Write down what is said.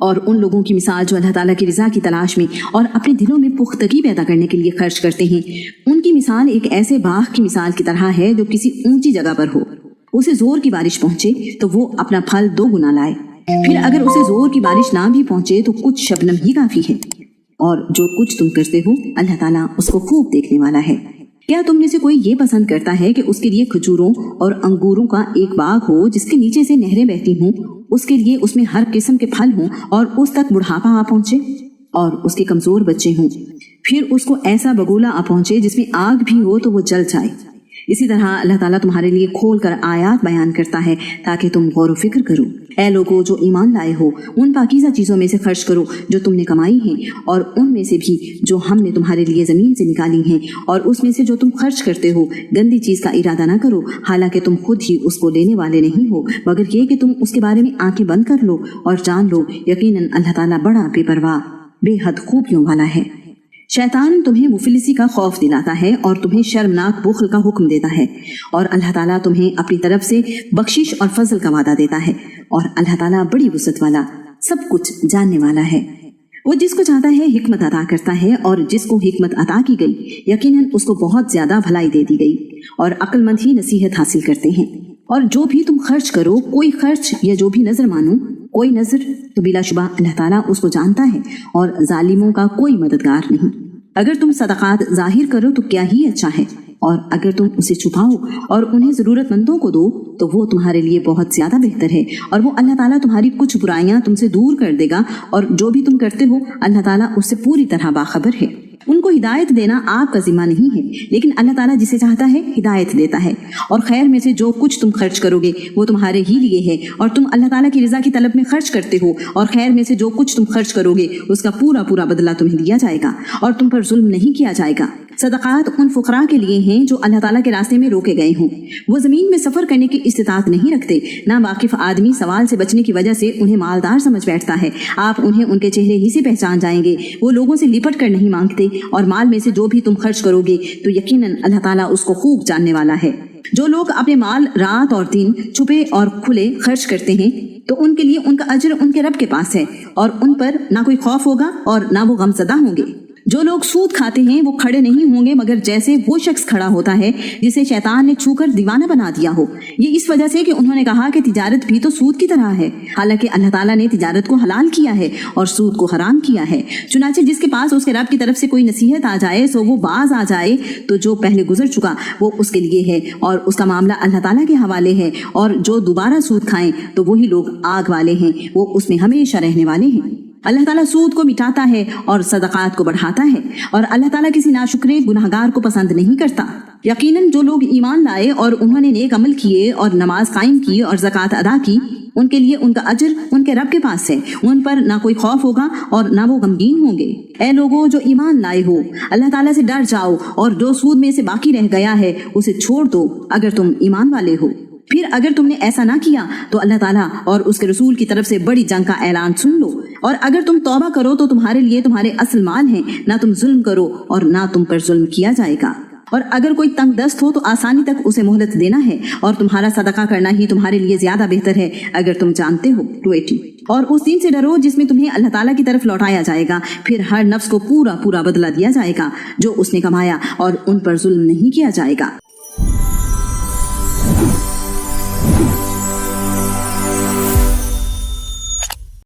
اور ان لوگوں کی مثال جو اللہ تعالیٰ کی رضا کی تلاش میں اور اپنے دلوں میں پختگی پیدا کرنے کے لیے خرچ کرتے ہیں، ان کی مثال ایک ایسے باغ کی مثال کی طرح ہے جو کسی اونچی جگہ پر ہو۔ اسے زور کی بارش پہنچے تو وہ اپنا پھل 2 گنا لائے، پھر اگر اسے زور کی بارش نہ بھی پہنچے تو کچھ شبنم ہی کافی ہے۔ اور جو کچھ تم کرتے ہو اللہ تعالیٰ اس کو خوب دیکھنے والا ہے۔ کیا تم میں سے کوئی یہ پسند کرتا ہے کہ اس کے لیے کھجوروں اور انگوروں کا ایک باغ ہو جس کے نیچے سے نہریں بہتی ہوں، اس کے لیے اس میں ہر قسم کے پھل ہوں اور اس تک بڑھاپا آ پہنچے اور اس کے کمزور بچے ہوں، پھر اس کو ایسا بگولا آ پہنچے جس میں آگ بھی ہو تو وہ جل جائے؟ اسی طرح اللہ تعالیٰ تمہارے لیے کھول کر آیات بیان کرتا ہے تاکہ تم غور و فکر کرو۔ اے لوگو جو ایمان لائے ہو، ان پاکیزہ چیزوں میں سے خرچ کرو جو تم نے کمائی ہیں، اور ان میں سے بھی جو ہم نے تمہارے لیے زمین سے نکالی ہیں، اور اس میں سے جو تم خرچ کرتے ہو گندی چیز کا ارادہ نہ کرو، حالانکہ تم خود ہی اس کو لینے والے نہیں ہو، مگر یہ کہ تم اس کے بارے میں آنکھیں بند کر لو اور جان لو یقیناً اللہ تعالیٰ بڑا بے پرواہ بے حد خوبیوں والا ہے۔ شیطان تمہیں مفلسی کا خوف دلاتا ہے اور تمہیں شرمناک بخل کا حکم دیتا ہے، اور اللہ تعالیٰ تمہیں اپنی طرف سے بخشش اور فضل کا وعدہ دیتا ہے، اور اللہ تعالیٰ بڑی وسعت والا سب کچھ جاننے والا ہے۔ وہ جس کو چاہتا ہے حکمت عطا کرتا ہے، اور جس کو حکمت عطا کی گئی یقیناً اس کو بہت زیادہ بھلائی دے دی گئی، اور عقل مند ہی نصیحت حاصل کرتے ہیں۔ اور جو بھی تم خرچ کرو، کوئی خرچ یا جو بھی نظر مانو، کوئی نظر، تو بلا شبہ اللہ تعالیٰ اس کو جانتا ہے اور ظالموں کا کوئی مددگار نہیں۔ اگر تم صدقات ظاہر کرو تو کیا ہی اچھا ہے، اور اگر تم اسے چھپاؤ اور انہیں ضرورت مندوں کو دو تو وہ تمہارے لیے بہت زیادہ بہتر ہے، اور وہ اللہ تعالیٰ تمہاری کچھ برائیاں تم سے دور کر دے گا، اور جو بھی تم کرتے ہو اللہ تعالیٰ اس سے پوری طرح باخبر ہے۔ ان کو ہدایت دینا آپ کا ذمہ نہیں ہے، لیکن اللہ تعالیٰ جسے چاہتا ہے ہدایت دیتا ہے، اور خیر میں سے جو کچھ تم خرچ کرو گے وہ تمہارے ہی لیے ہے، اور تم اللہ تعالیٰ کی رضا کی طلب میں خرچ کرتے ہو، اور خیر میں سے جو کچھ تم خرچ کرو گے اس کا پورا پورا بدلہ تمہیں دیا جائے گا، اور تم پر ظلم نہیں کیا جائے گا۔ صدقات ان فقراء کے لیے ہیں جو اللہ تعالیٰ کے راستے میں روکے گئے ہوں، وہ زمین میں سفر کرنے کی استطاعت نہیں رکھتے، نہ واقف آدمی سوال سے بچنے کی وجہ سے انہیں مالدار سمجھ بیٹھتا ہے، آپ انہیں ان کے چہرے ہی سے پہچان جائیں گے، وہ لوگوں سے لپٹ کر نہیں مانگتے، اور مال میں سے جو بھی تم خرچ کرو گے تو یقیناً اللہ تعالیٰ اس کو خوب جاننے والا ہے۔ جو لوگ اپنے مال رات اور دن چھپے اور کھلے خرچ کرتے ہیں تو ان کے لیے ان کا اجر ان کے رب کے پاس ہے، اور ان پر نہ کوئی خوف ہوگا اور نہ وہ غمزدہ ہوں گے۔ جو لوگ سود کھاتے ہیں وہ کھڑے نہیں ہوں گے مگر جیسے وہ شخص کھڑا ہوتا ہے جسے شیطان نے چھو کر دیوانہ بنا دیا ہو، یہ اس وجہ سے کہ انہوں نے کہا کہ تجارت بھی تو سود کی طرح ہے، حالانکہ اللہ تعالیٰ نے تجارت کو حلال کیا ہے اور سود کو حرام کیا ہے۔ چنانچہ جس کے پاس اس کے رب کی طرف سے کوئی نصیحت آ جائے سو وہ باز آ جائے، تو جو پہلے گزر چکا وہ اس کے لیے ہے اور اس کا معاملہ اللہ تعالیٰ کے حوالے ہے، اور جو دوبارہ سود کھائیں تو وہی لوگ آگ والے ہیں، وہ اس میں ہمیشہ رہنے والے ہیں۔ اللہ تعالیٰ سود کو مٹاتا ہے اور صدقات کو بڑھاتا ہے، اور اللہ تعالیٰ کسی ناشکرے گناہگار کو پسند نہیں کرتا۔ یقیناً جو لوگ ایمان لائے اور انہوں نے نیک عمل کیے اور نماز قائم کی اور زکوٰۃ ادا کی، ان کے لیے ان کا اجر ان کے رب کے پاس ہے، ان پر نہ کوئی خوف ہوگا اور نہ وہ غمگین ہوں گے۔ اے لوگو جو ایمان لائے ہو، اللہ تعالیٰ سے ڈر جاؤ، اور جو سود میں سے باقی رہ گیا ہے اسے چھوڑ دو اگر تم ایمان والے ہو۔ پھر اگر تم نے ایسا نہ کیا تو اللہ تعالیٰ اور اس کے رسول کی طرف سے بڑی جنگ کا اعلان سن لو، اور اگر تم توبہ کرو تو تمہارے لیے تمہارے اصل مال ہیں، نہ تم ظلم کرو اور نہ تم پر ظلم کیا جائے گا۔ اور اگر کوئی تنگ دست ہو تو آسانی تک اسے مہلت دینا ہے، اور تمہارا صدقہ کرنا ہی تمہارے لیے زیادہ بہتر ہے اگر تم جانتے ہو۔ 280 اور اس دن سے ڈرو جس میں تمہیں اللہ تعالیٰ کی طرف لوٹایا جائے گا، پھر ہر نفس کو پورا پورا بدلہ دیا جائے گا جو اس نے کمایا، اور ان پر ظلم نہیں کیا جائے گا۔